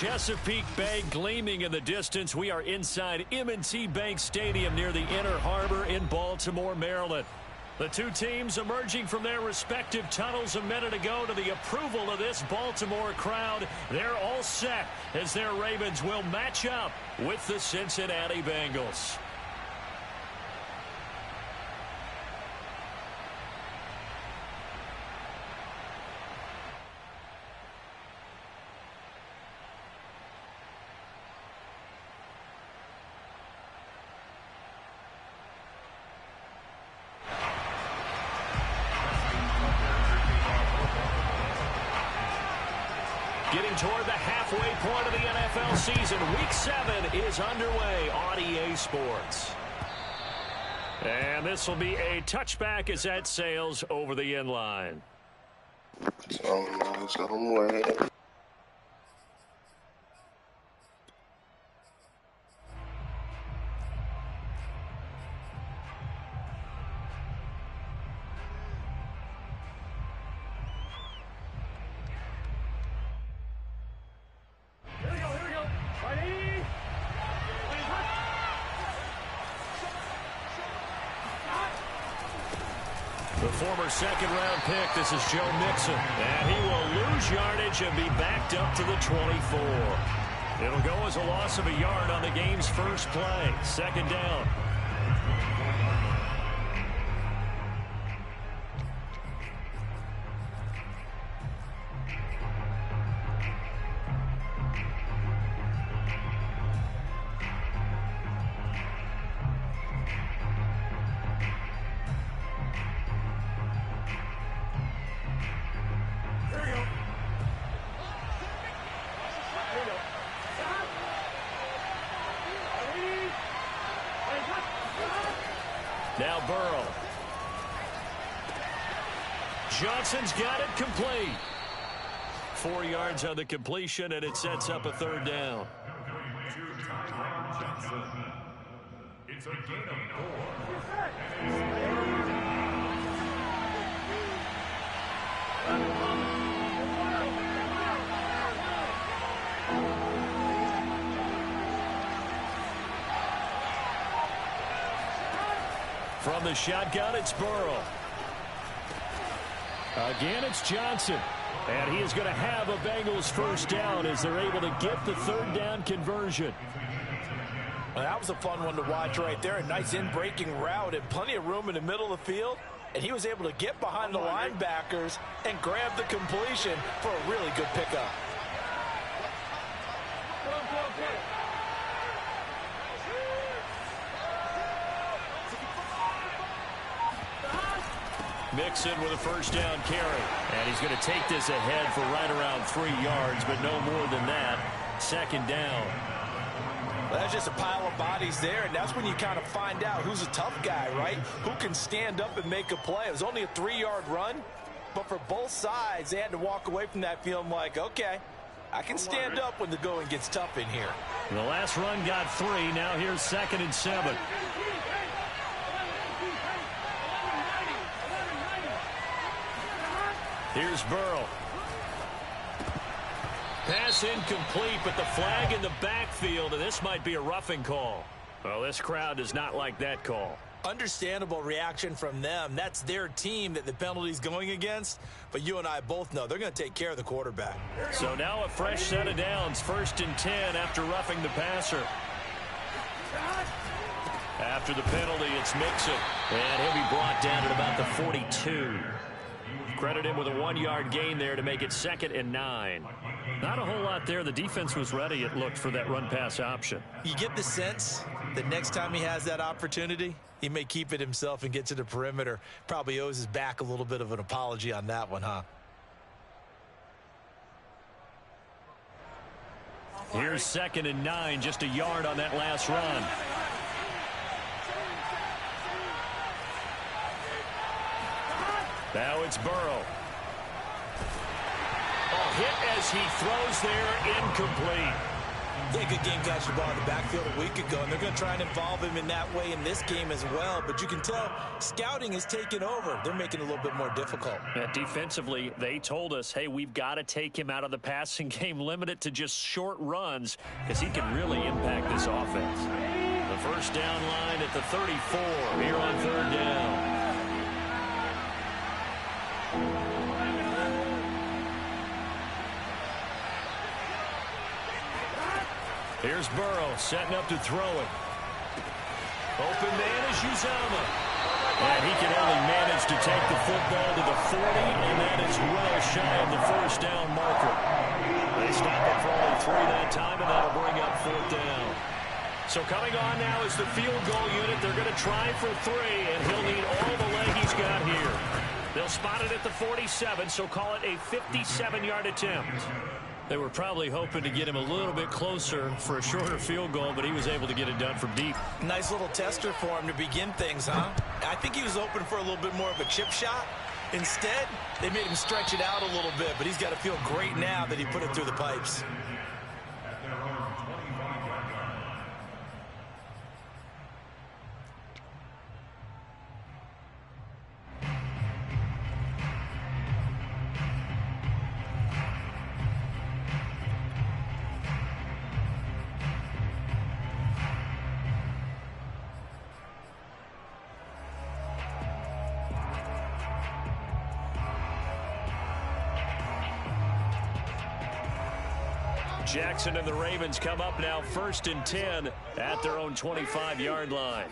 Chesapeake Bay gleaming in the distance. We are inside M&T Bank Stadium near the Inner Harbor in Baltimore, Maryland. The two teams emerging from their respective tunnels a minute ago to the approval of this Baltimore crowd. They're all set as their Ravens will match up with the Cincinnati Bengals. Getting toward the halfway point of the NFL season. Week 7 is underway on EA Sports. And this will be a touchback as that sails over the end line. Somewhere. The former second-round pick, this is Joe Mixon. And he will lose yardage and be backed up to the 24. It'll go as a loss of a yard on the game's first play. Second down. Now Burrow. Johnson's got it complete. 4 yards on the completion, and it sets up a third down. It's a gain of 4. From the shotgun, it's Burrow. Again, it's Johnson. And he is going to have a Bengals first down as they're able to get the third down conversion. Well, that was a fun one to watch right there. A nice in-breaking route and plenty of room in the middle of the field. And he was able to get behind the linebackers and grab the completion for a really good pickup. Mixon with a first down carry. And he's going to take this ahead for right around 3 yards, but no more than that. Second down. Well, that's just a pile of bodies there, and that's when you kind of find out who's a tough guy, right? Who can stand up and make a play. It was only a 3-yard run, but for both sides, they had to walk away from that feeling like, okay, I can stand up when the going gets tough in here. The last run got 3. Now here's 2nd and 7. Here's Burrow. Pass incomplete, but the flag in the backfield, and this might be a roughing call. Well, this crowd does not like that call. Understandable reaction from them. That's their team that the penalty's going against, but you and I both know they're going to take care of the quarterback. So now a fresh set of downs, 1st and 10 after roughing the passer. After the penalty, it's Mixon, and he'll be brought down at about the 42. Credit him with a 1-yard gain there to make it 2nd and 9. Not a whole lot there. The defense was ready, it looked, for that run-pass option. You get the sense that next time he has that opportunity, he may keep it himself and get to the perimeter. Probably owes his back a little bit of an apology on that one, huh? Here's 2nd and 9, just a yard on that last run. Now it's Burrow. A hit as he throws there, incomplete. Yeah, good game catching the ball in the backfield a week ago, and they're going to try and involve him in that way in this game as well. But you can tell scouting is taking over. They're making it a little bit more difficult. Yeah, defensively, they told us, hey, we've got to take him out of the passing game, limit it to just short runs, because he can really impact this offense. The first down line at the 34 here on third down. Here's Burrow setting up to throw it. Open man is Uzomah. And he can only manage to take the football to the 40, and that is well shy of the first down marker. They stop it for only 3 that time, and that'll bring up fourth down. So coming on now is the field goal unit. They're going to try for 3, and he'll need all the leg he's got here. They'll spot it at the 47, so call it a 57-yard attempt. They were probably hoping to get him a little bit closer for a shorter field goal, but he was able to get it done from deep. Nice little tester for him to begin things, huh? I think he was open for a little bit more of a chip shot. Instead, they made him stretch it out a little bit, but he's got to feel great now that he put it through the pipes. Jackson and the Ravens come up now 1st and 10 at their own 25-yard line.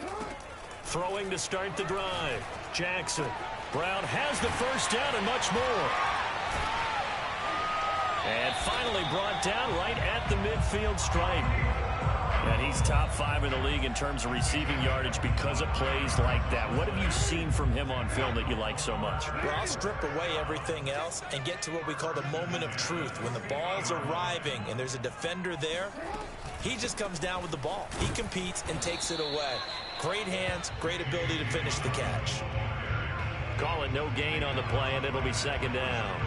Throwing to start the drive. Jackson. Brown has the first down and much more. And finally brought down right at the midfield stripe. And he's top 5 in the league in terms of receiving yardage because of plays like that. What have you seen from him on film that you like so much? Well, I'll strip away everything else and get to what we call the moment of truth. When the ball's arriving and there's a defender there, he just comes down with the ball. He competes and takes it away. Great hands, great ability to finish the catch. Call it no gain on the play, and it'll be second down.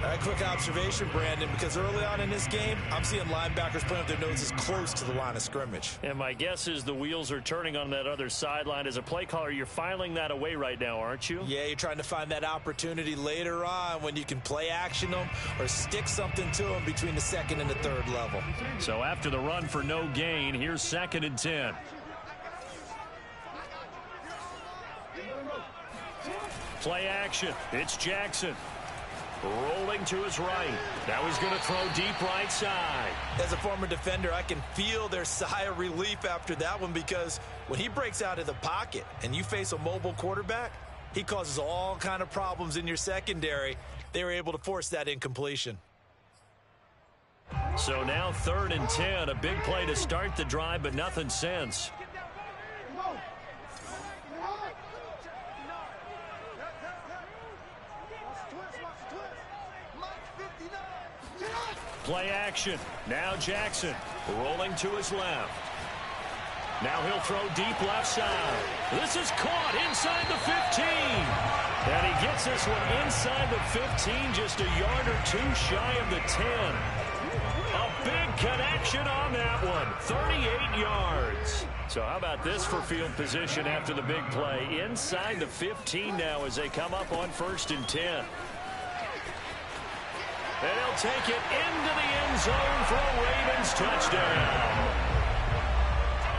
All right, quick observation, Brandon, because early on in this game, I'm seeing linebackers playing with their noses close to the line of scrimmage. And my guess is the wheels are turning on that other sideline. As a play caller, you're filing that away right now, aren't you? Yeah, you're trying to find that opportunity later on when you can play action them or stick something to them between the second and the third level. So after the run for no gain, here's 2nd and 10. Play action. It's Jackson. Rolling to his right. Now he's going to throw deep right side. As a former defender, I can feel their sigh of relief after that one, because when he breaks out of the pocket and you face a mobile quarterback, he causes all kind of problems in your secondary. They were able to force that incompletion. So now 3rd and 10. A big play to start the drive, but nothing since. Play action. Now Jackson rolling to his left. Now he'll throw deep left side. This is caught inside the 15. And he gets this one inside the 15, just a yard or 2 shy of the 10. A big connection on that one. 38 yards. So how about this for field position after the big play? Inside the 15 now as they come up on 1st and 10. And he'll take it into the end zone for a Ravens touchdown.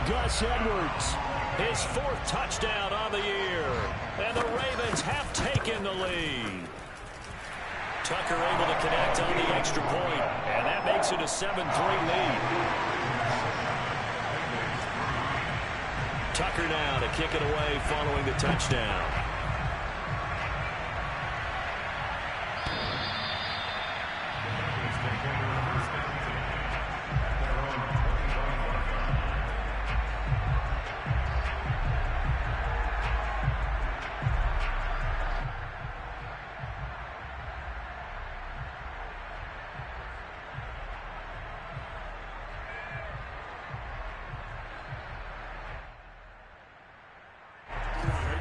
Gus Edwards, his 4th touchdown on the year. And the Ravens have taken the lead. Tucker able to connect on the extra point. And that makes it a 7-3 lead. Tucker now to kick it away following the touchdown.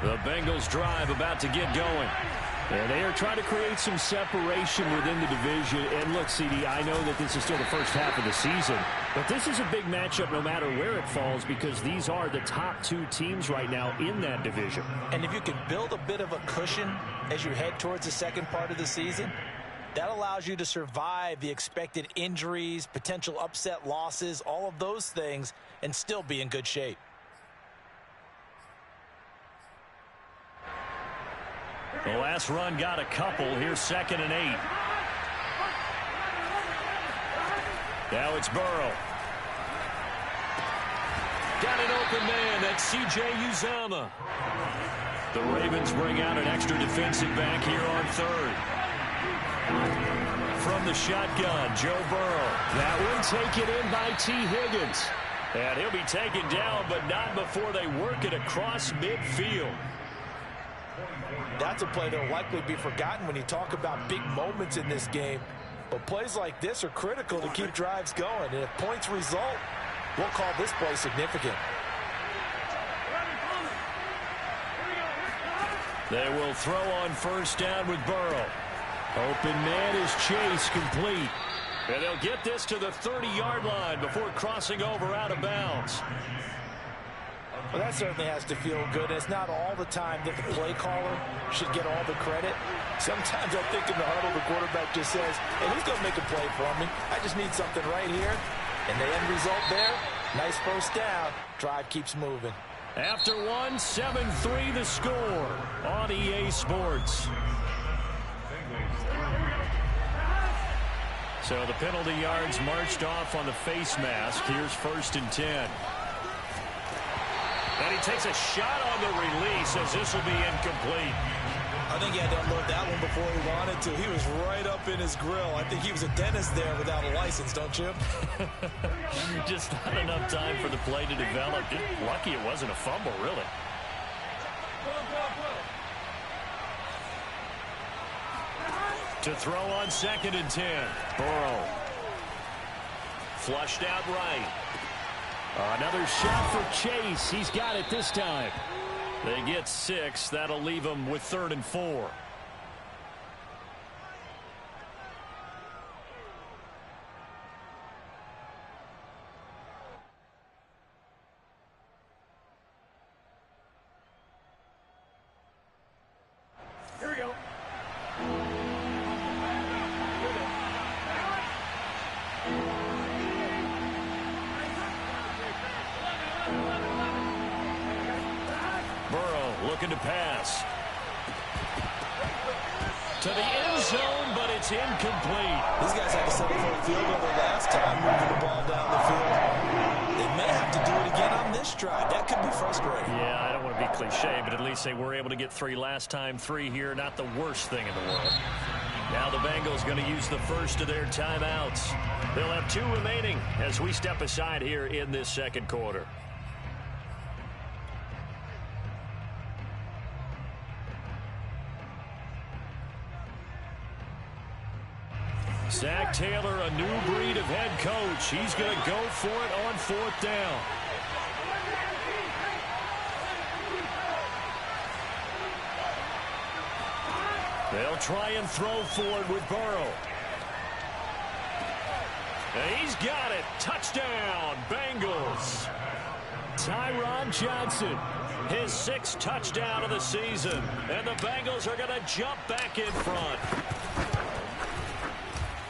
The Bengals drive about to get going. And they are trying to create some separation within the division. And look, CD, I know that this is still the first half of the season, but this is a big matchup no matter where it falls because these are the top two teams right now in that division. And if you can build a bit of a cushion as you head towards the second part of the season, that allows you to survive the expected injuries, potential upset losses, all of those things, and still be in good shape. The last run got a couple. Here's 2nd and 8. Now it's Burrow. Got an open man. That's C.J. Uzomah. The Ravens bring out an extra defensive back here on 3rd. From the shotgun, Joe Burrow. That one taken in by T. Higgins. And he'll be taken down, but not before they work it across midfield. That's a play that will likely be forgotten when you talk about big moments in this game. But plays like this are critical to keep drives going. And if points result, we'll call this play significant. They will throw on 1st down with Burrow. Open man is Chase, complete. And they'll get this to the 30-yard line before crossing over out of bounds. Well, that certainly has to feel good. It's not all the time that the play caller should get all the credit. Sometimes I think in the huddle, the quarterback just says, hey, who's going to make a play for me? I just need something right here. And the end result there, nice 1st down. Drive keeps moving. After one, 7-3 the score on EA Sports. So the penalty yards marched off on the face mask. Here's 1st and 10. And he takes a shot on the release as this will be incomplete. I think he had to unload that one before he wanted to. He was right up in his grill. I think he was a dentist there without a license, don't you? Just not enough time for the play to develop. Just lucky it wasn't a fumble, really. To throw on 2nd and 10. Burrow. Flushed out right. Another shot for Chase. He's got it this time. They get 6. That'll leave them with 3rd and 4. Here we go. Looking to pass. To the end zone, but it's incomplete. These guys had to settle for a field goal the last time, moving the ball down the field. They may have to do it again on this drive. That could be frustrating. Yeah, I don't want to be cliche, but at least they were able to get 3 last time. 3 here, not the worst thing in the world. Now the Bengals going to use the first of their timeouts. They'll have 2 remaining as we step aside here in this second quarter. Zach Taylor, a new breed of head coach. He's going to go for it on 4th down. They'll try and throw for it with Burrow. And he's got it. Touchdown, Bengals. Tyron Johnson, his 6th touchdown of the season. And the Bengals are going to jump back in front.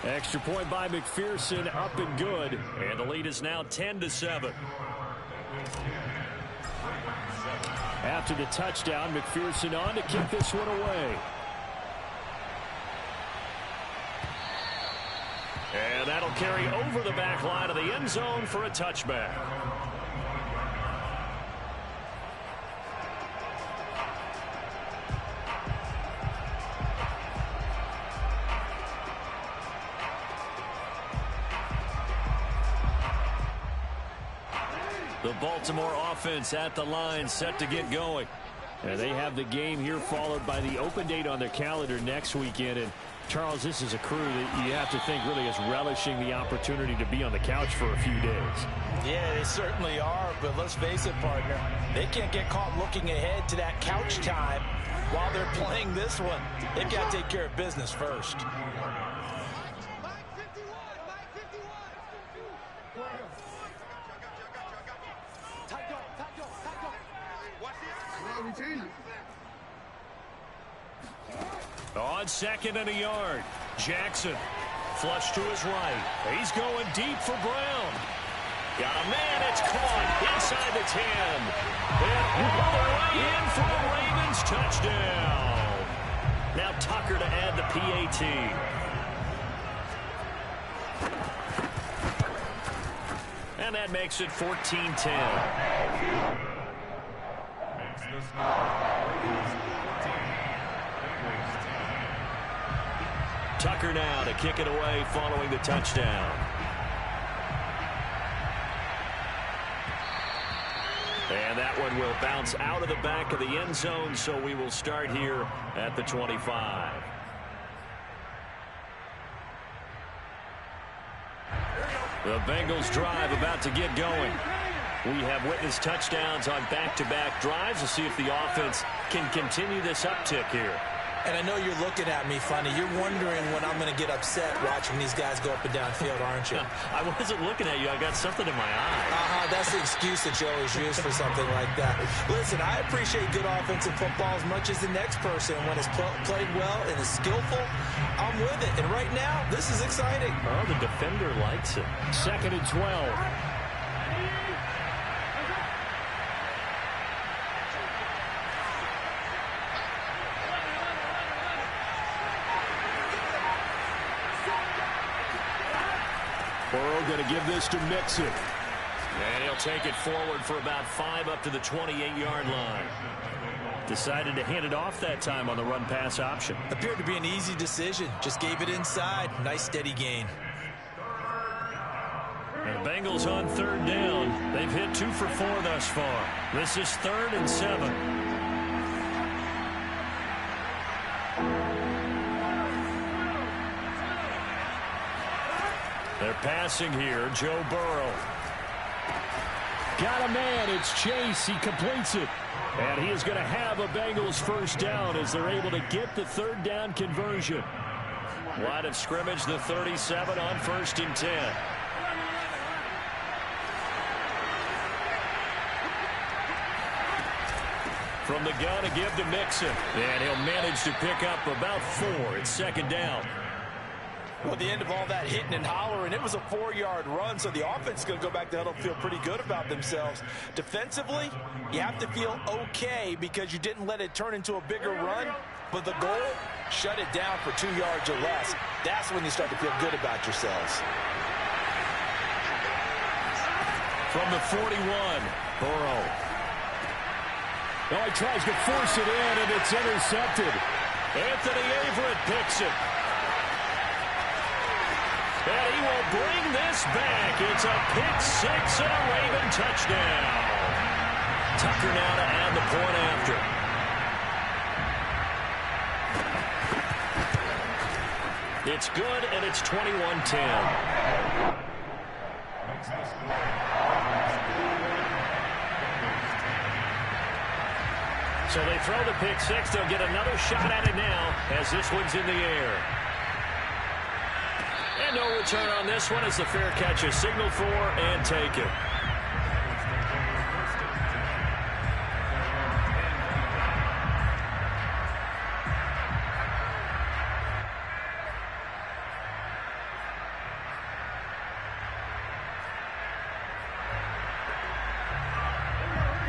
Extra point by McPherson, up and good. And the lead is now 10-7. After the touchdown, McPherson on to kick this one away. And that'll carry over the back line of the end zone for a touchback. The Baltimore offense at the line, set to get going. And they have the game here followed by the open date on their calendar next weekend. And Charles, this is a crew that you have to think really is relishing the opportunity to be on the couch for a few days. Yeah, they certainly are, but let's face it, partner. They can't get caught looking ahead to that couch time while they're playing this one, they've got to take care of business first. On 2nd and a yard, Jackson flush to his right. He's going deep for Brown. Got a man, it's caught inside the 10. And all the way in for a Ravens touchdown. Now Tucker to add the PAT. And that makes it 14-10. Tucker now to kick it away following the touchdown. And that one will bounce out of the back of the end zone, so we will start here at the 25. The Bengals drive about to get going. We have witnessed touchdowns on back-to-back drives. We'll see if the offense can continue this uptick here. And I know you're looking at me funny. You're wondering when I'm going to get upset watching these guys go up and down field, aren't you? I wasn't looking at you. I got something in my eye. That's the excuse that you always use for something like that. Listen, I appreciate good offensive football as much as the next person. When it's played well and is skillful, I'm with it. And right now, this is exciting. Oh, the defender likes it. 2nd and 12. Burrow going to give this to Mixon. And he'll take it forward for about 5 up to the 28-yard line. Decided to hand it off that time on the run-pass option. Appeared to be an easy decision. Just gave it inside. Nice steady gain. And the Bengals on 3rd down. They've hit 2 for 4 thus far. This is 3rd and 7. They're passing here. Joe Burrow. Got a man. It's Chase. He completes it. And he is going to have a Bengals first down as they're able to get the 3rd down conversion. Line of scrimmage, the 37 on 1st and 10. From the gun to give to Mixon. And he'll manage to pick up about 4. It's 2nd down. Well, the end of all that hitting and hollering, it was a 4-yard run, so the offense is going to go back to huddle and feel pretty good about themselves. Defensively, you have to feel okay because you didn't let it turn into a bigger run, but the goal, shut it down for 2 yards or less. That's when you start to feel good about yourselves. From the 41, Burrow. Oh, he tries to force it in, and it's intercepted. Anthony Averett picks it. And he will bring this back. It's a pick 6 and a Raven touchdown. Tucker now to add the point after. It's good, and it's 21-10. So they throw the pick 6. They'll get another shot at it now as this one's in the air. And no return on this one as the fair catch is signaled for and taken.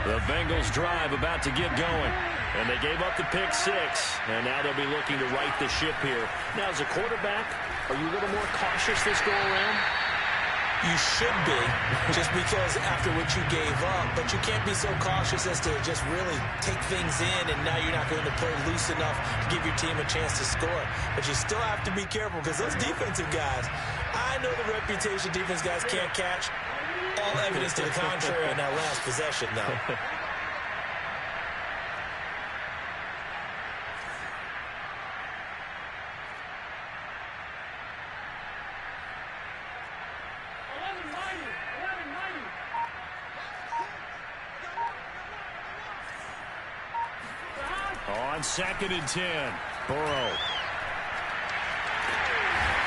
The Bengals drive about to get going. And they gave up the pick 6. And now they'll be looking to right the ship here. Now, as a quarterback, are you a little more cautious this go around? You should be, just because after what you gave up. But you can't be so cautious as to just really take things in, and now you're not going to play loose enough to give your team a chance to score. But you still have to be careful because those defensive guys, I know the reputation defense guys can't catch. All evidence to the contrary on that last possession, though. On 2nd and 10, Burrow.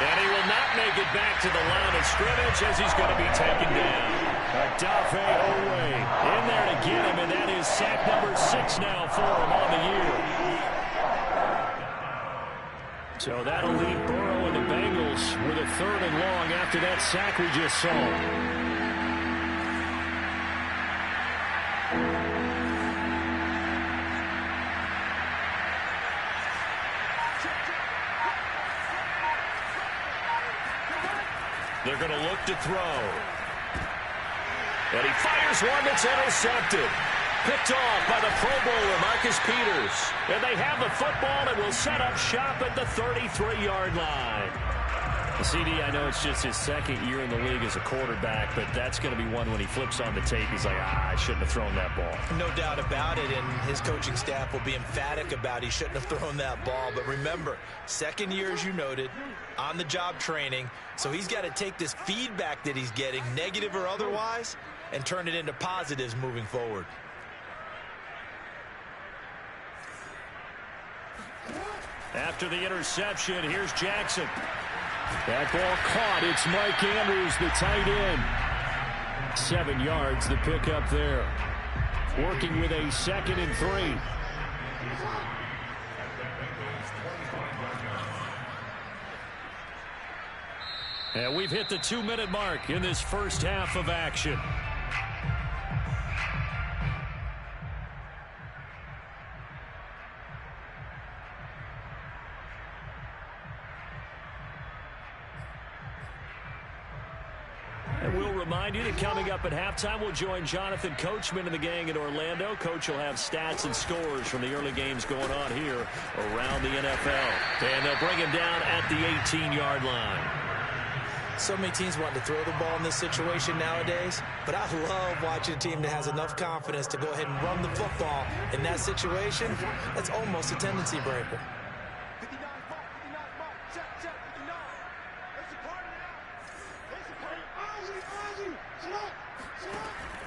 And he will not make it back to the line of scrimmage as he's going to be taken down. Odafe Oweh in there to get him, and that is sack number 6 now for him on the year. So that'll leave Burrow and the Bengals with a 3rd and long after that sack we just saw. They're going to look to throw. And he fires one that's intercepted. Picked off by the Pro Bowler, Marcus Peters. And they have the football and will set up shop at the 33-yard line. CD, I know it's just his 2nd year in the league as a quarterback, but that's going to be one when he flips on the tape. He's like, I shouldn't have thrown that ball. No doubt about it, and his coaching staff will be emphatic about he shouldn't have thrown that ball. But remember, 2nd year, as you noted, on-the-job training. So he's got to take this feedback that he's getting, negative or otherwise, and turn it into positives moving forward. After the interception, here's Jackson. That ball caught. It's Mike Andrews, the tight end. 7 yards, the pickup there. Working with a 2nd and 3. And we've hit the 2-minute mark in this first half of action. And we'll remind you that coming up at halftime, we'll join Jonathan Coachman and the gang in Orlando. Coach will have stats and scores from the early games going on here around the NFL. And they'll bring him down at the 18-yard line. So many teams want to throw the ball in this situation nowadays, but I love watching a team that has enough confidence to go ahead and run the football in that situation. That's almost a tendency breaker.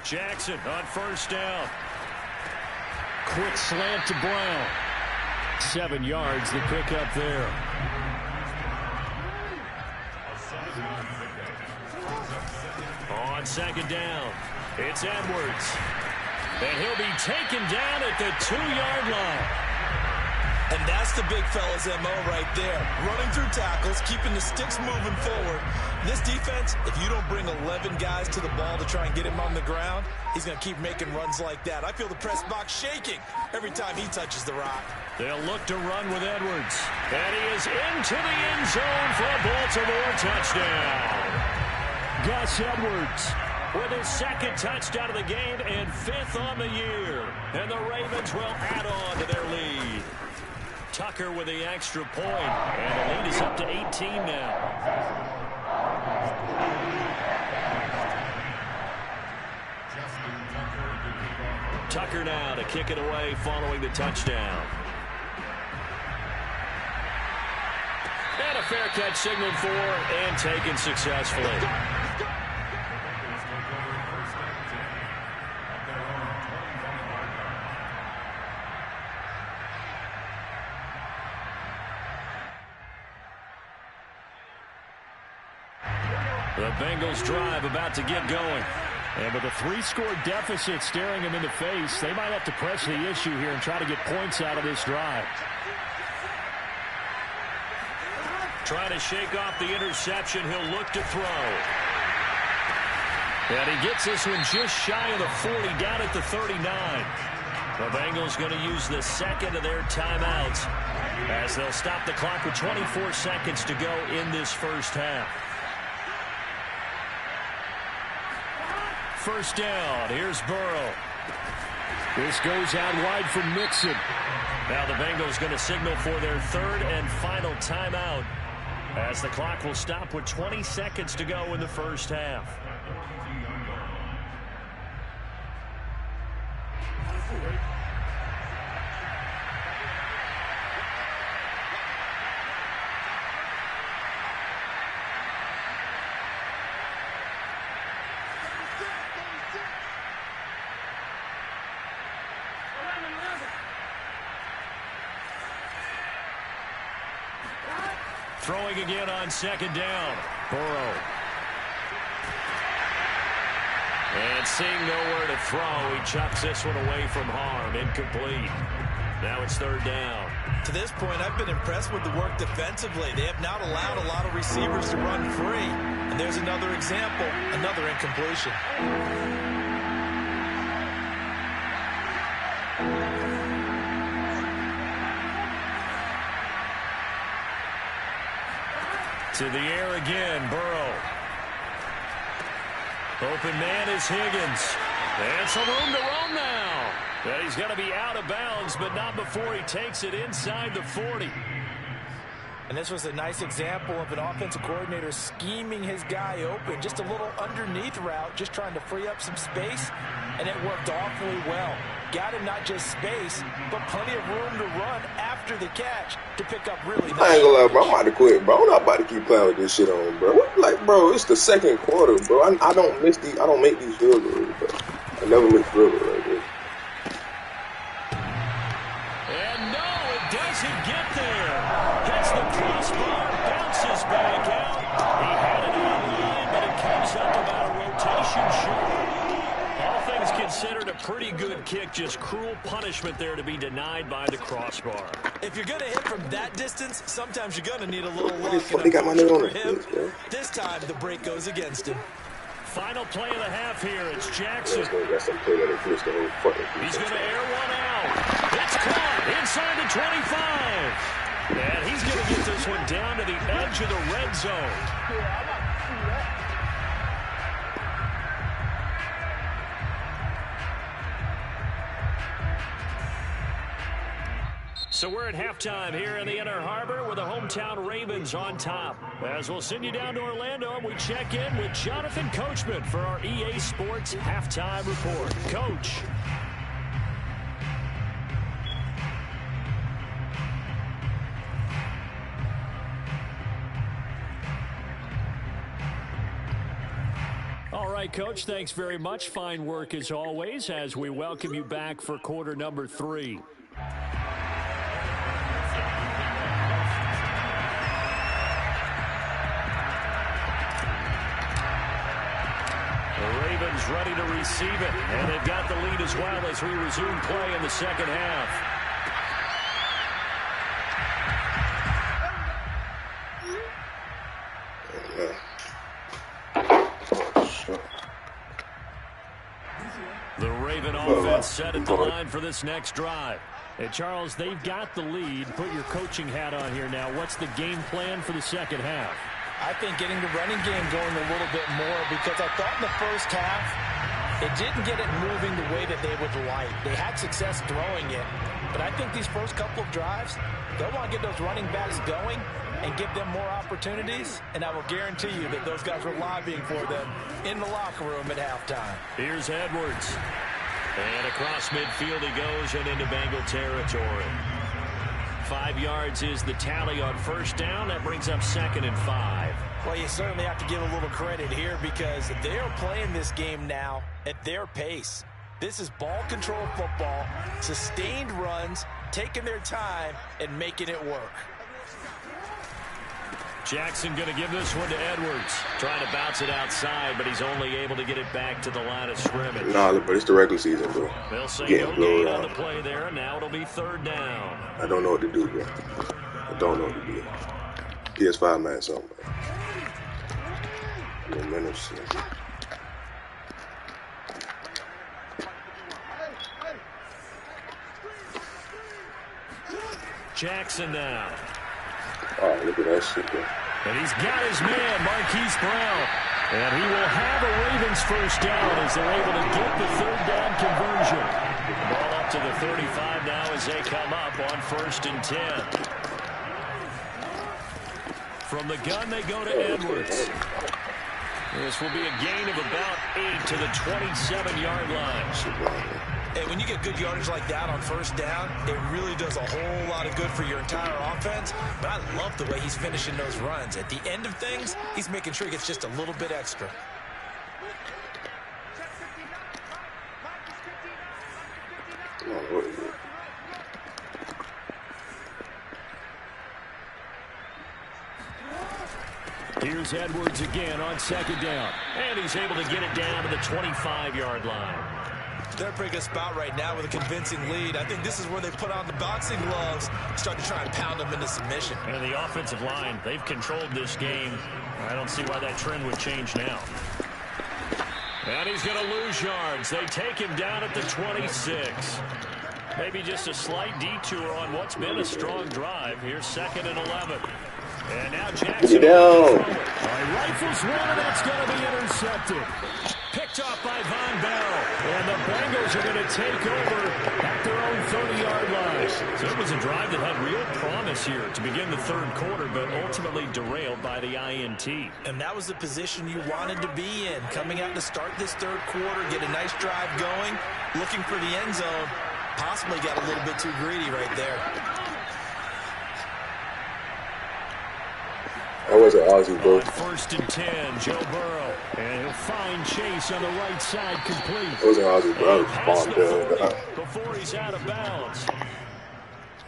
Jackson on 1st down. Quick slant to Brown. 7 yards, the pickup there. On 2nd down, it's Edwards. And he'll be taken down at the 2-yard line. And that's the big fella's MO right there. Running through tackles, keeping the sticks moving forward. This defense, if you don't bring 11 guys to the ball to try and get him on the ground, he's going to keep making runs like that. I feel the press box shaking every time he touches the rock. They'll look to run with Edwards. And he is into the end zone for a Baltimore touchdown. Gus Edwards with his 2nd touchdown of the game and 5th on the year. And the Ravens will add on to their lead. Tucker with the extra point, and the lead is up to 18 now. Tucker now to kick it away following the touchdown. And a fair catch signaled for and taken successfully. The Bengals drive about to get going. And with a 3-score deficit staring them in the face, they might have to press the issue here and try to get points out of this drive. Trying to shake off the interception. He'll look to throw. And he gets this one just shy of the 40, down at the 39. The Bengals going to use the 2nd of their timeouts as they'll stop the clock with 24 seconds to go in this first half. 1st down. Here's Burrow. This goes out wide for Mixon. Now the Bengals going to signal for their 3rd and final timeout as the clock will stop with 20 seconds to go in the first half. Throwing again on second down. Burrow. And seeing nowhere to throw, he chucks this one away from harm. Incomplete. Now it's third down. To this point, I've been impressed with the work defensively. They have not allowed a lot of receivers to run free. And there's another example, another incompletion. To the air again, Burrow. Open man is Higgins. And some room to roam now. And he's going to be out of bounds, but not before he takes it inside the 40. And this was a nice example of an offensive coordinator scheming his guy open. Just a little underneath route, just trying to free up some space, and it worked awfully well. Got him not just space, but plenty of room to run after the catch to pick up really nice. I ain't gonna lie, bro. I'm about to quit, bro. I'm not about to keep playing with this shit on, bro. Like, bro, it's the second quarter, bro. I don't make these field goals, bro. I never make field goals like this. And no, it doesn't get there. Hits the crossbar, bounces back out. He had it online, but it comes up about a rotation short. All things considered, a pretty good kick. Just cruel punishment there to be denied by the crossbar. If you're going to hit from that distance, sometimes you're going to need a little luck. They got my name on For it, him, bro. this time the break goes against him. Final play of the half here. It's Jackson. He's gonna get some play that includes the whole fucking defense. He's going to air one out. It's caught inside the 25. And he's going to get this one down to the edge of the red zone. So we're at halftime here in the Inner Harbor with the hometown Ravens on top. As we'll send you down to Orlando, we check in with Jonathan Coachman for our EA Sports Halftime Report. Coach. All right, Coach, thanks very much. Fine work as always as we welcome you back for quarter number 3. Ravens ready to receive it, and they've got the lead as well as we resume play in the second half. The Raven offense set at the line for this next drive. And Charles, they've got the lead. Put your coaching hat on here now. What's the game plan for the second half? I think getting the running game going a little bit more, because I thought in the first half it didn't get it moving the way that they would like. They had success throwing it, but I think these first couple of drives, they'll want to get those running backs going and give them more opportunities, and I will guarantee you that those guys were lobbying for them in the locker room at halftime. Here's Edwards. And across midfield he goes and into Bengal territory. 5 yards is the tally on first down. That brings up 2nd and 5. Well, you certainly have to give a little credit here because they are playing this game now at their pace. This is ball control football, sustained runs, taking their time, and making it work. Jackson going to give this one to Edwards. Trying to bounce it outside, but he's only able to get it back to the line of scrimmage. Nah, but it's the regular season, bro. They'll say no gain on the play there, and now it'll be third down. I don't know what to do, bro. I don't know what to do. PS5 man, something. Minutes. Jackson now. Oh, look at that shit, bro. And he's got his man, Marquise Brown. And he will have a Ravens first down as they're able to get the third down conversion. Ball up to the 35 now as they come up on 1st and 10. From the gun, they go to Edwards. This will be a gain of about 8 to the 27-yard line. And when you get good yardage like that on first down, it really does a whole lot of good for your entire offense. But I love the way he's finishing those runs. At the end of things, he's making sure he gets just a little bit extra. Here's Edwards again on second down. And he's able to get it down to the 25-yard line. They're in a pretty good spot right now with a convincing lead. I think this is where they put on the boxing gloves and start to try and pound them into submission. And the offensive line, they've controlled this game. I don't see why that trend would change now. And he's going to lose yards. They take him down at the 26. Maybe just a slight detour on what's been a strong drive. Here's 2nd and 11. And now Jackson rifles one, and that's going to be intercepted. Picked off by Von Bell. And the Bengals are going to take over at their own 30-yard line. So it was a drive that had real promise here to begin the third quarter, but ultimately derailed by the INT. And that was the position you wanted to be in. Coming out to start this third quarter, get a nice drive going, looking for the end zone. Possibly got a little bit too greedy right there. That was an Aussie, bro. On 1st and 10, Joe Burrow. And he'll find Chase on the right side complete. That was an Aussie, bro. Past the 40 before he's out of bounds.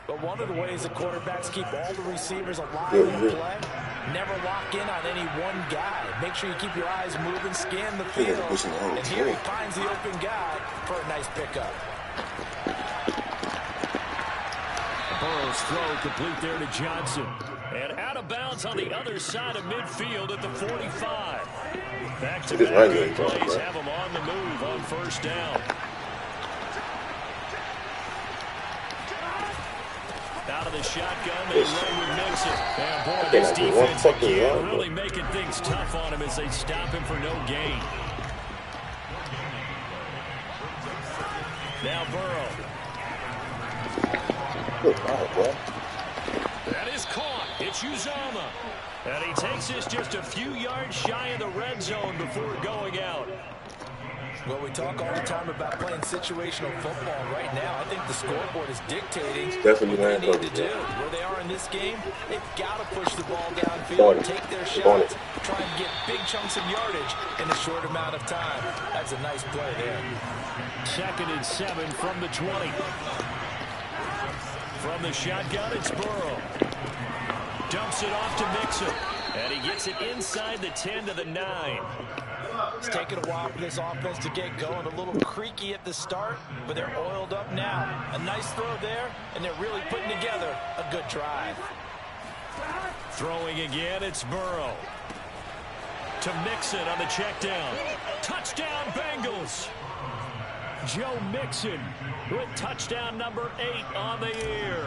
But one of the ways the quarterbacks keep all the receivers alive in play, never lock in on any one guy. Make sure you keep your eyes moving, scan the field. And here he finds the open guy for a nice pickup. Burrow's throw complete there to Johnson. And out of bounds on the other side of midfield at the 45. Back-to-back plays have him on the move on 1st down. Out of the shotgun, they run with Mixon. And boy, this defense again really making things tough on him as they stop him for no gain. Now Burrow. That is caught. It's Uzomah. And he takes this just a few yards shy of the red zone before going out. Well, we talk all the time about playing situational football. Right now, I think the scoreboard is dictating what they need to do. Where they are in this game, they've got to push the ball downfield, take their shots, try and get big chunks of yardage in a short amount of time. That's a nice play there. 2nd and 7 from the 20. From the shotgun, it's Burrow. Dumps it off to Mixon. And he gets it inside the 10 to the 9. It's taken a while for this offense to get going. A little creaky at the start, but they're oiled up now. A nice throw there, and they're really putting together a good drive. Throwing again, it's Burrow. To Mixon on the check down. Touchdown, Bengals! Joe Mixon with touchdown number 8 on the year.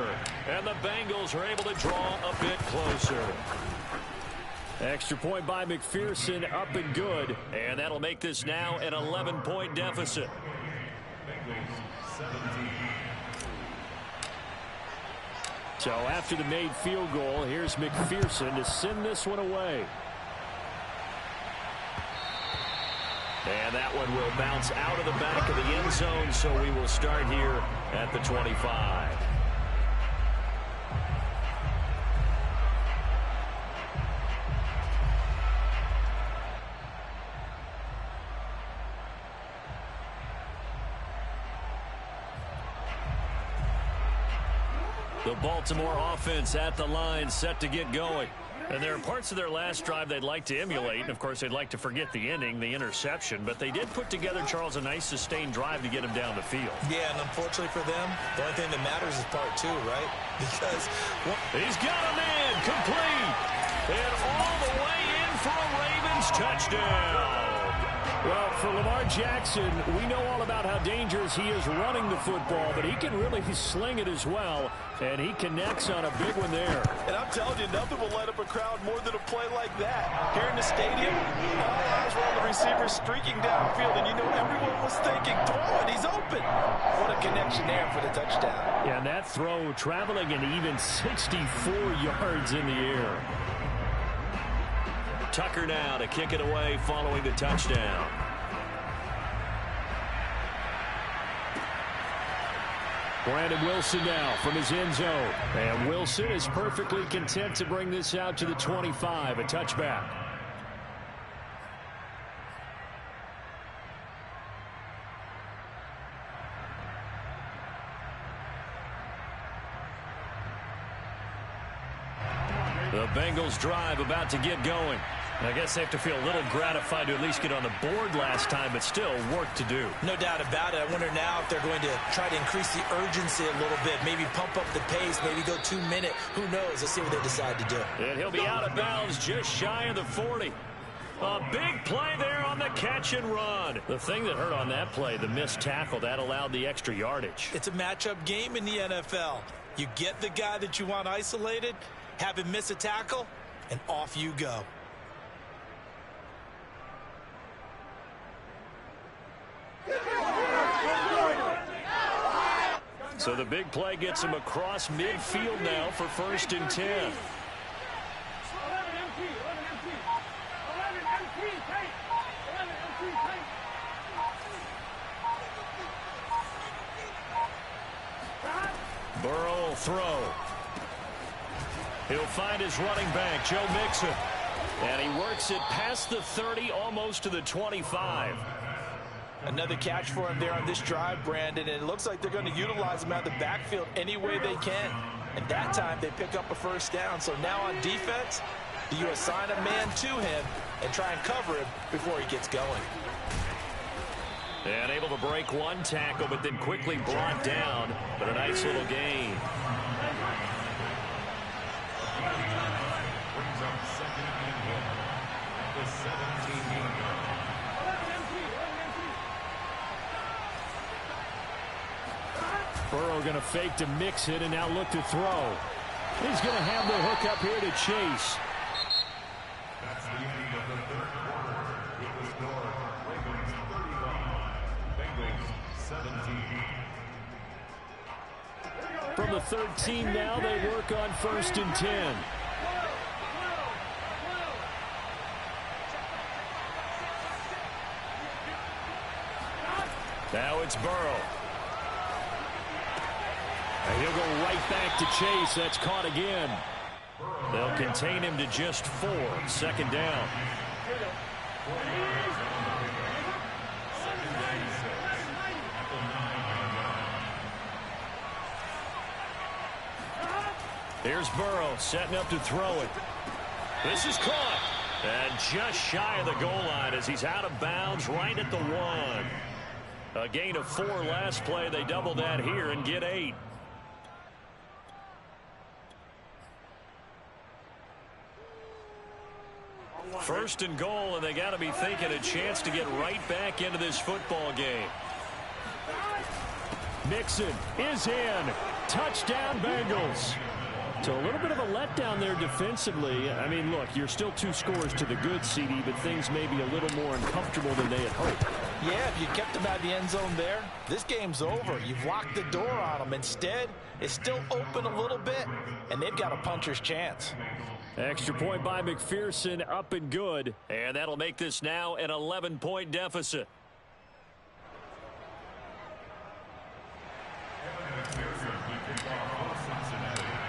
And the Bengals are able to draw a bit closer. Extra point by McPherson, up and good. And that'll make this now an 11-point deficit. So after the made field goal, here's McPherson to send this one away. And that one will bounce out of the back of the end zone, so we will start here at the 25. The Baltimore offense at the line, set to get going. And there are parts of their last drive they'd like to emulate. And, of course, they'd like to forget the ending, the interception. But they did put together, Charles, a nice sustained drive to get him down the field. Yeah, and unfortunately for them, the only thing that matters is part 2, right? Because he's got a man complete. And all the way in for a Ravens touchdown. Well, for Lamar Jackson, we know all about how dangerous he is running the football, but he can really sling it as well, and he connects on a big one there. And I'm telling you, nothing will light up a crowd more than a play like that. Here in the stadium, all eyes were on the receiver streaking downfield, and you know everyone was thinking, throw it, he's open. What a connection there for the touchdown. Yeah, and that throw traveling an even 64 yards in the air. Tucker now to kick it away following the touchdown. Brandon Wilson now from his end zone. And Wilson is perfectly content to bring this out to the 25, a touchback. The Bengals drive about to get going. I guess they have to feel a little gratified to at least get on the board last time, but still work to do. No doubt about it. I wonder now if they're going to try to increase the urgency a little bit, maybe pump up the pace, maybe go 2 minute. Who knows? Let's see what they decide to do. And he'll be out of bounds just shy of the 40. A big play there on the catch and run. The thing that hurt on that play, the missed tackle, that allowed the extra yardage. It's a matchup game in the NFL. You get the guy that you want isolated, have him miss a tackle, and off you go. So the big play gets him across midfield now for 1st and 10. Burrow will throw. He'll find his running back, Joe Mixon. And he works it past the 30, almost to the 25. Another catch for him there on this drive, Brandon, and it looks like they're going to utilize him out of the backfield any way they can. And that time they pick up a 1st down. So now on defense, do you assign a man to him and try and cover him before he gets going? And able to break one tackle, but then quickly brought down. But a nice little gain. Brings up 2nd and 1 at the 17-yard line. Burrow going to fake to mix it and now look to throw. He's going to have the hook up here to Chase. That's the end of the 3rd quarter. With the score, Ravens 35, Bengals 17. From the 13 now, they work on 1st and 10. Now it's Burrow. And he'll go right back to Chase. That's caught again. They'll contain him to just 4. 2nd down. Here's Burrow setting up to throw it. This is caught. And just shy of the goal line as he's out of bounds right at the 1. A gain of 4 last play. They double that here and get 8. First and goal, and they got to be thinking a chance to get right back into this football game. Mixon is in. Touchdown, Bengals. So a little bit of a letdown there defensively. I mean, look, you're still 2 scores to the good, CD, but things may be a little more uncomfortable than they had hoped. Yeah, if you kept them out of the end zone there, this game's over. You've locked the door on them. Instead, it's still open a little bit, and they've got a puncher's chance. Extra point by McPherson, up and good. And that'll make this now an 11-point deficit.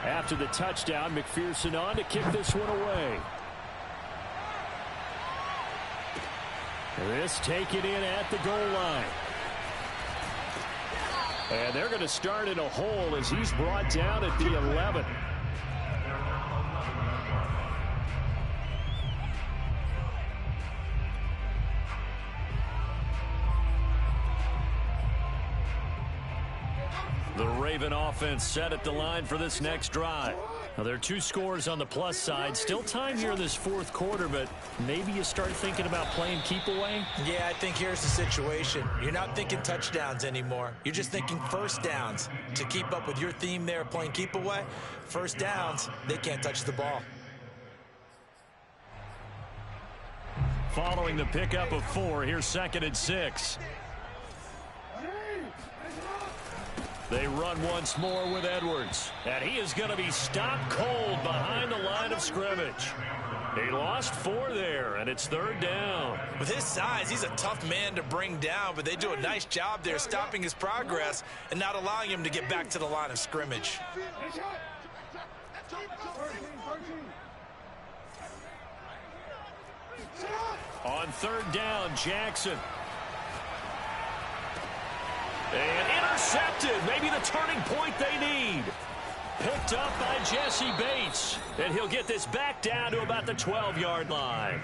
After the touchdown, McPherson on to kick this one away. This taken in at the goal line. And they're going to start in a hole as he's brought down at the 11. The Raven offense set at the line for this next drive. Now, there are 2 scores on the plus side. Still time here in this 4th quarter, but maybe you start thinking about playing keep away? Yeah, I think here's the situation. You're not thinking touchdowns anymore. You're just thinking 1st downs. To keep up with your theme there, playing keep away, 1st downs, they can't touch the ball. Following the pickup of 4, here's 2nd and 6. They run once more with Edwards. And he is going to be stopped cold behind the line of scrimmage. He lost 4 there, and it's 3rd down. With his size, he's a tough man to bring down, but they do a nice job there stopping his progress and not allowing him to get back to the line of scrimmage. On 3rd down, Jackson. And intercepted. Maybe the turning point they need. Picked up by Jesse Bates. And he'll get this back down to about the 12-yard line.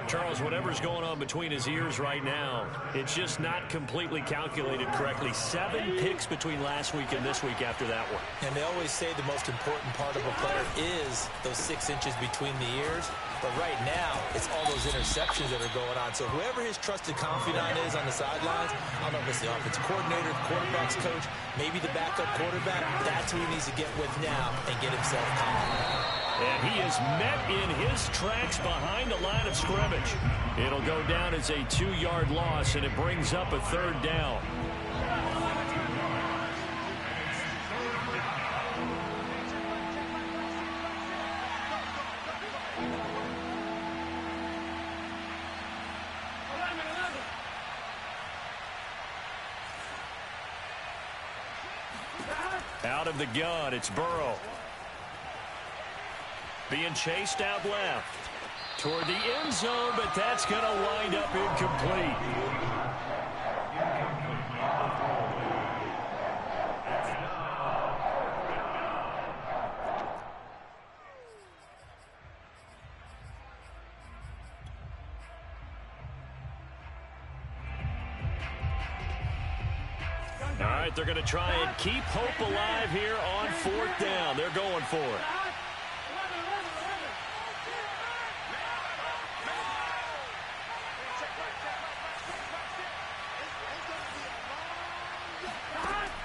Charles, whatever's going on between his ears right now, it's just not completely calculated correctly. 7 picks between last week and this week after that one. And they always say the most important part of a player is those 6 inches between the ears. But right now, it's all those interceptions that are going on. So whoever his trusted confidant is on the sidelines, I don't know if it's the offensive coordinator, the quarterback's coach, maybe the backup quarterback, that's who he needs to get with now and get himself confident. And he is met in his tracks behind the line of scrimmage. It'll go down as a 2-yard loss, and it brings up a 3rd down. Out of the gun, it's Burrow. Being chased out left toward the end zone, but that's going to wind up incomplete. All right, they're going to try and keep hope alive here on 4th down. They're going for it.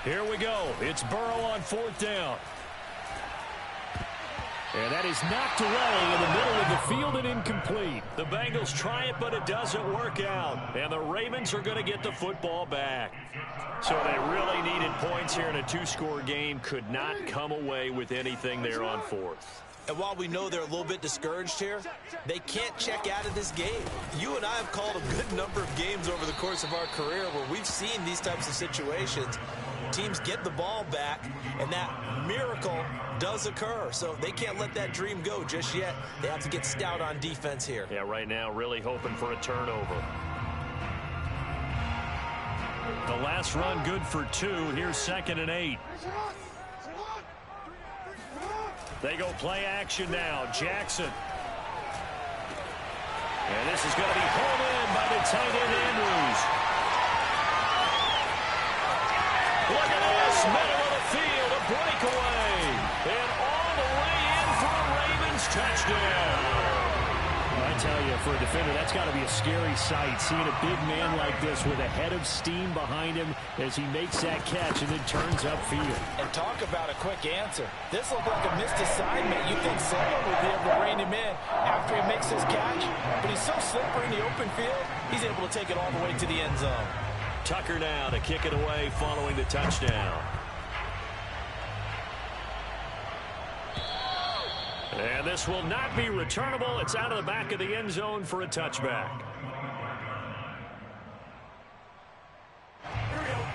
Here we go. It's Burrow on 4th down. And that is knocked away in the middle of the field and incomplete. The Bengals try it, but it doesn't work out. And the Ravens are going to get the football back. So they really needed points here in a 2-score game. Could not come away with anything there on 4th. And while we know they're a little bit discouraged here, they can't check out of this game. You and I have called a good number of games over the course of our career where we've seen these types of situations. Teams get the ball back, and that miracle does occur. So they can't let that dream go just yet. They have to get stout on defense here. Yeah, right now really hoping for a turnover. The last run good for 2. Here's 2nd and 8. They go play action now. Jackson. And this is going to be hauled in by the tight end Andrews. Look at this, middle of the field, a breakaway. And all the way in for a Ravens touchdown. I tell you, for a defender, that's got to be a scary sight, seeing a big man like this with a head of steam behind him as he makes that catch and then turns upfield. And talk about a quick answer. This looked like a missed assignment. You think someone would be able to rein him in after he makes his catch, but he's so slippery in the open field, he's able to take it all the way to the end zone. Tucker now to kick it away following the touchdown. And this will not be returnable. It's out of the back of the end zone for a touchback.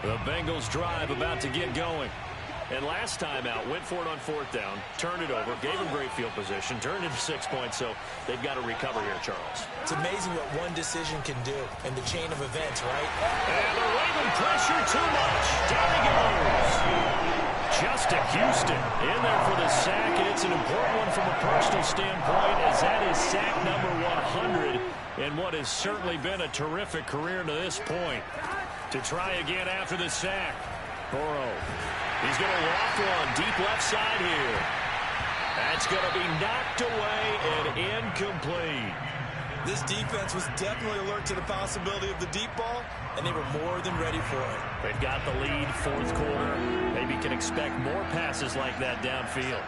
The Bengals drive about to get going. And last time out, went for it on 4th down, turned it over, gave them great field position, turned it 6 points, so they've got to recover here, Charles. It's amazing what one decision can do in the chain of events, right? And the Raven pressure too much. Down he goes. Just to Houston in there for the sack, and it's an important one from a personal standpoint, as that is sack number 100 in what has certainly been a terrific career to this point. To try again after the sack, Burrow. He's going to walk one deep left side here. That's going to be knocked away and incomplete. This defense was definitely alert to the possibility of the deep ball, and they were more than ready for it. They've got the lead, 4th quarter. Maybe can expect more passes like that downfield.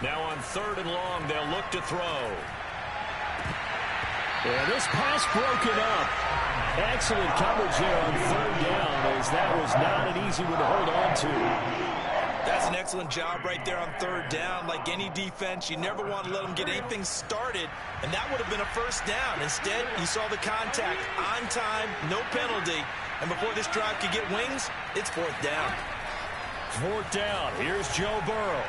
Now on 3rd and long, they'll look to throw. And this pass broken up. Excellent coverage there on 3rd down, as that was not an easy one to hold on to. That's an excellent job right there on 3rd down. Like any defense, you never want to let them get anything started, and that would have been a 1st down. Instead, you saw the contact on time, no penalty, and before this drive could get wings, it's 4th down. 4th down. Here's Joe Burrow.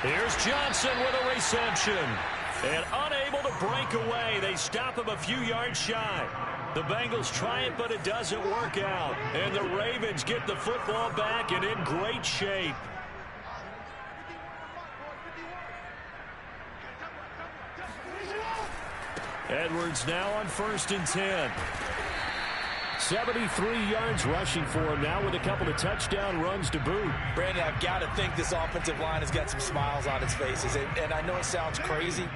Here's Johnson with a reception. And unable to break away. They stop him a few yards shy. The Bengals try it, but it doesn't work out. And the Ravens get the football back and in great shape. Edwards now on 1st and 10. 73 yards rushing for him now with a couple of touchdown runs to boot. Brandon, I've got to think this offensive line has got some smiles on its faces. And I know it sounds crazy,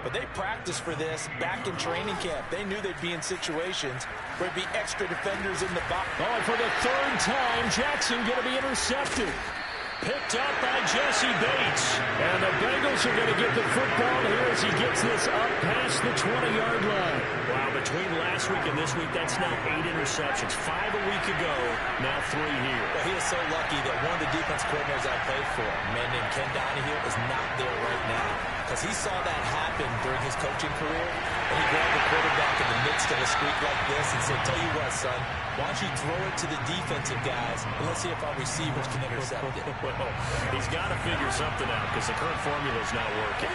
but they practiced for this back in training camp. They knew they'd be in situations where there'd be extra defenders in the box. Oh, and for the 3rd time, Jackson going to be intercepted. Picked up by Jesse Bates. And the Bengals are going to get the football here as he gets this up past the 20-yard line. Wow, between last week and this week, that's now 8 interceptions. 5 a week ago, now 3 here. Well, he is so lucky that one of the defense coordinators I played for, a man named Ken Donahue, is not there right now. Because he saw that happen during his coaching career, and he grabbed the quarterback in the midst of a streak like this and said, tell you what, son, why don't you throw it to the defensive guys, and let's see if our receivers can intercept it. Well, he's got to figure something out because the current formula is not working.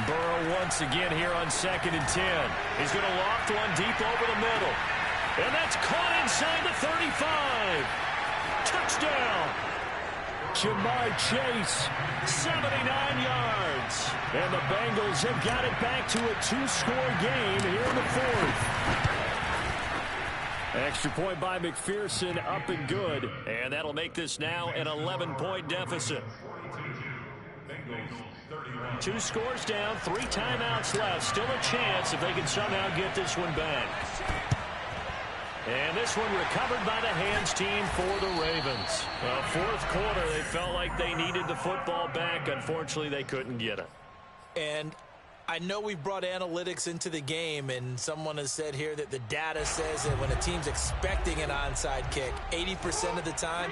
Burrow once again here on 2nd and 10. He's going to loft one deep over the middle. And that's caught inside the 35. Touchdown. Jamar Chase, 79 yards. And the Bengals have got it back to a 2-score game here in the 4th. Extra point by McPherson, up and good. And that'll make this now an 11-point deficit. 2 scores down, 3 timeouts left. Still a chance if they can somehow get this one back. And this one recovered by the hands team for the Ravens. 4th quarter, they felt like they needed the football back. Unfortunately, they couldn't get it. And I know we brought analytics into the game, and someone has said here that the data says that when a team's expecting an onside kick, 80% of the time,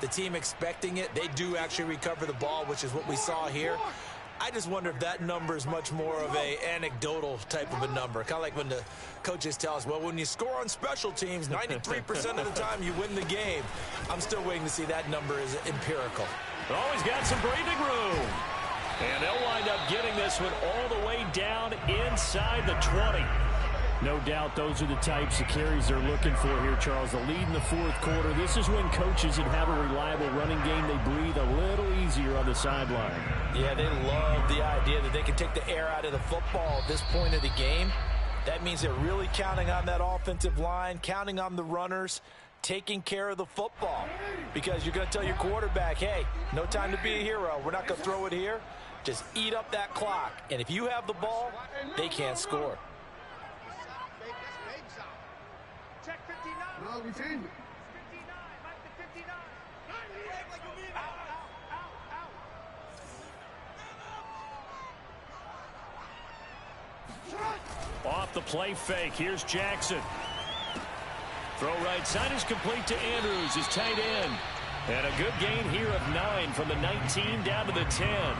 the team expecting it, they do actually recover the ball, which is what we saw here. I just wonder if that number is much more of a anecdotal type of a number. Kind of like when the coaches tell us, well, when you score on special teams, 93% of the time you win the game. I'm still waiting to see that number is empirical. Oh, he's got some breathing room. And they'll wind up getting this one all the way down inside the 20. No doubt those are the types of carries they're looking for here, Charles. The lead in the 4th quarter. This is when coaches that have a reliable running game, they breathe a little easier on the sideline. Yeah, they love the idea that they can take the air out of the football at this point of the game. That means they're really counting on that offensive line, counting on the runners, taking care of the football. Because you're going to tell your quarterback, hey, no time to be a hero. We're not going to throw it here. Just eat up that clock. And if you have the ball, they can't score. No, we changed it. Off the play fake. Here's Jackson. Throw right side is complete to Andrews, his tight end. And a good gain here of 9 from the 19 down to the 10.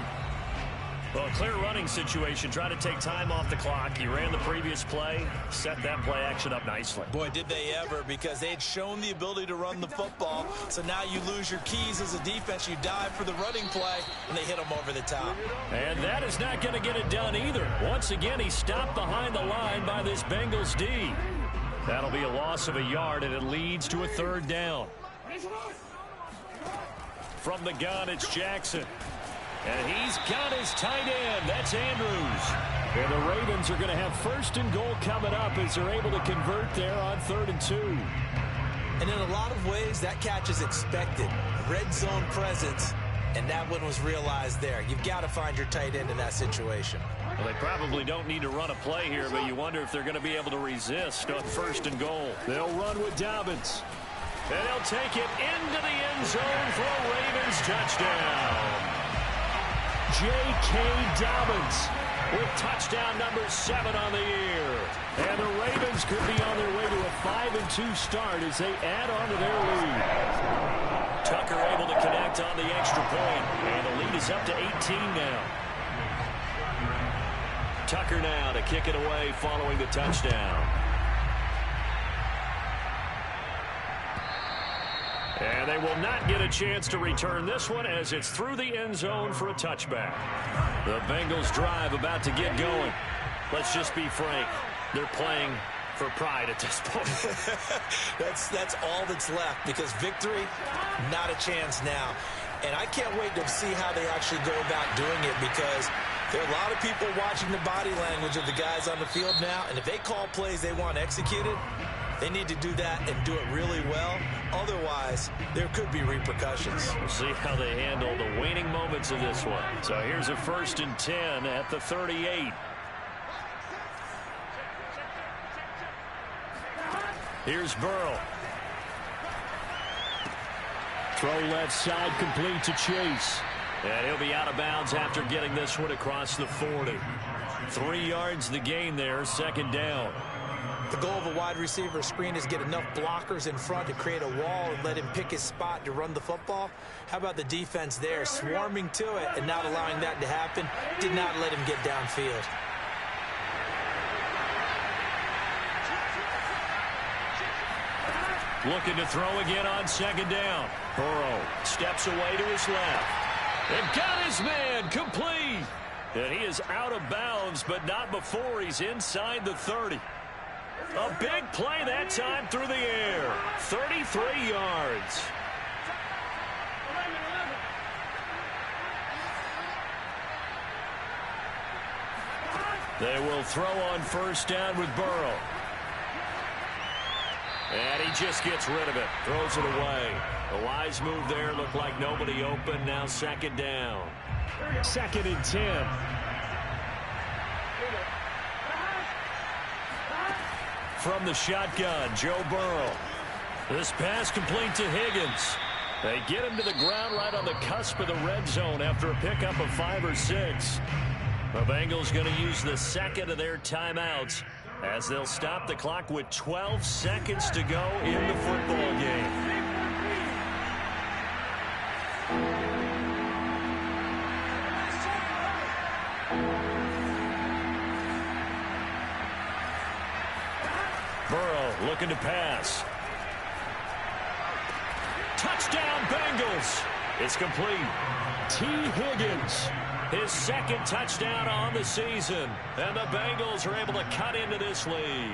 Well, a clear running situation. Try to take time off the clock. He ran the previous play, set that play action up nicely. Boy, did they ever, because they had shown the ability to run the football. So now you lose your keys as a defense. You dive for the running play, and they hit them over the top. And that is not going to get it done either. Once again, he stopped behind the line by this Bengals D. That'll be a loss of a yard, and it leads to a 3rd down. From the gun, it's Jackson. And he's got his tight end. That's Andrews. And the Ravens are going to have 1st and goal coming up as they're able to convert there on 3rd and 2. And in a lot of ways, that catch is expected. Red zone presence, and that one was realized there. You've got to find your tight end in that situation. Well, they probably don't need to run a play here, but you wonder if they're going to be able to resist on 1st and goal. They'll run with Dobbins. And they'll take it into the end zone for a Ravens touchdown. J.K. Dobbins with touchdown number 7 on the year. And the Ravens could be on their way to a 5-2 start as they add on to their lead. Tucker able to connect on the extra point. And the lead is up to 18 now. Tucker now to kick it away following the touchdown. And they will not get a chance to return this one as it's through the end zone for a touchback. The Bengals drive about to get going. Let's just be frank. They're playing for pride at this point. That's all that's left, because victory, not a chance now. And I can't wait to see how they actually go about doing it, because there are a lot of people watching the body language of the guys on the field now, and if they call plays they want executed, they need to do that and do it really well. Otherwise, there could be repercussions. We'll see how they handle the waning moments of this one. So here's a 1st and 10 at the 38. Here's Burrow. Throw left side, complete to Chase. And he'll be out of bounds after getting this one across the 40. 3 yards the gain there, 2nd down. The goal of a wide receiver screen is get enough blockers in front to create a wall and let him pick his spot to run the football. How about the defense there, swarming to it and not allowing that to happen? Did not let him get downfield. Looking to throw again on 2nd down. Burrow steps away to his left. And got his man complete. And he is out of bounds, but not before he's inside the 30. A big play that time through the air. 33 yards. They will throw on 1st down with Burrow. And he just gets rid of it. Throws it away. A wise move there. Looked like nobody open. Now 2nd down. 2nd and 10. From the shotgun, Joe Burrow. This pass complete to Higgins. They get him to the ground right on the cusp of the red zone after a pickup of 5 or 6. The Bengals going to use the 2nd of their timeouts as they'll stop the clock with 12 seconds to go in the football game. Burrow looking to pass. Touchdown Bengals. It's complete. T. Higgins. His 2nd touchdown on the season. And the Bengals are able to cut into this lead.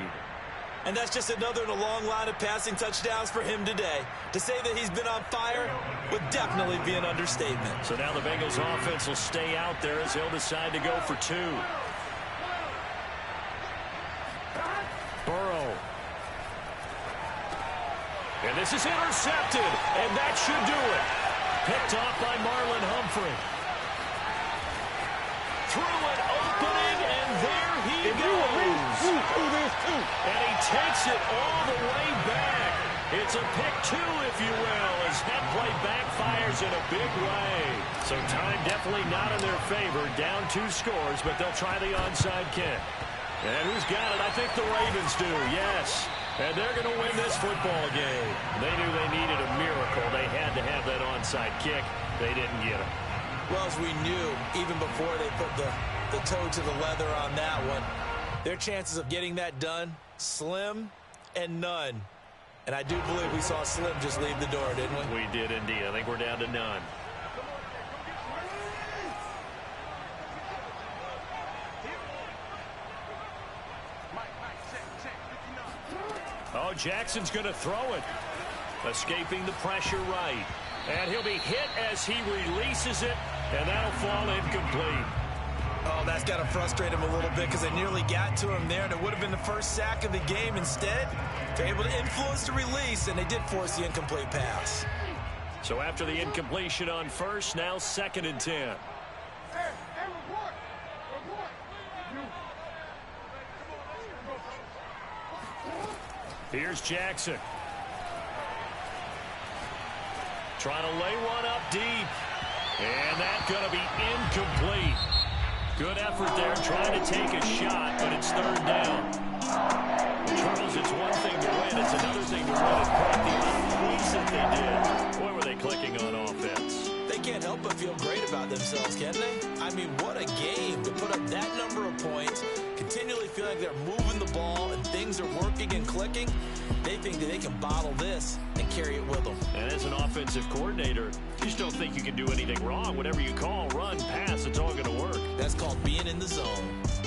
And that's just another in a long line of passing touchdowns for him today. To say that he's been on fire would definitely be an understatement. So now the Bengals offense will stay out there as they'll decide to go for 2. Burrow. And this is intercepted. And that should do it. Picked off by Marlon Humphrey. Through an opening, and there he goes. And he takes it all the way back. It's a pick 2, if you will, as that play backfires in a big way. So time definitely not in their favor. Down 2 scores, but they'll try the onside kick. And who's got it? I think the Ravens do, yes. And they're going to win this football game. They knew they needed a miracle. They had to have that onside kick. They didn't get it. Well, as we knew, even before they put the toe to the leather on that one, their chances of getting that done, slim and none. And I do believe we saw Slim just leave the door, didn't we? We did indeed. I think we're down to none. Oh, Jackson's going to throw it. Escaping the pressure right. And he'll be hit as he releases it, and that'll fall incomplete. Oh, that's got to frustrate him a little bit because they nearly got to him there, and it would have been the first sack of the game. Instead, they're able to influence the release, and they did force the incomplete pass. So after the incompletion on 1st, now 2nd and 10. Here's Jackson. Trying to lay one up deep. And that's going to be incomplete. Good effort there trying to take a shot, but it's 3rd down. Charles, it's one thing to win. It's another thing to win and put up the amount of points that they did. Boy, were they clicking on offense. They can't help but feel great about themselves, can they? I mean, what a game to put up that number of points, continually feel like they're moving the ball and things are working and clicking, they think that they can bottle this and carry it with them. And as an offensive coordinator, you just don't think you can do anything wrong. Whatever you call, run, pass, it's all going to work. That's called being in the zone.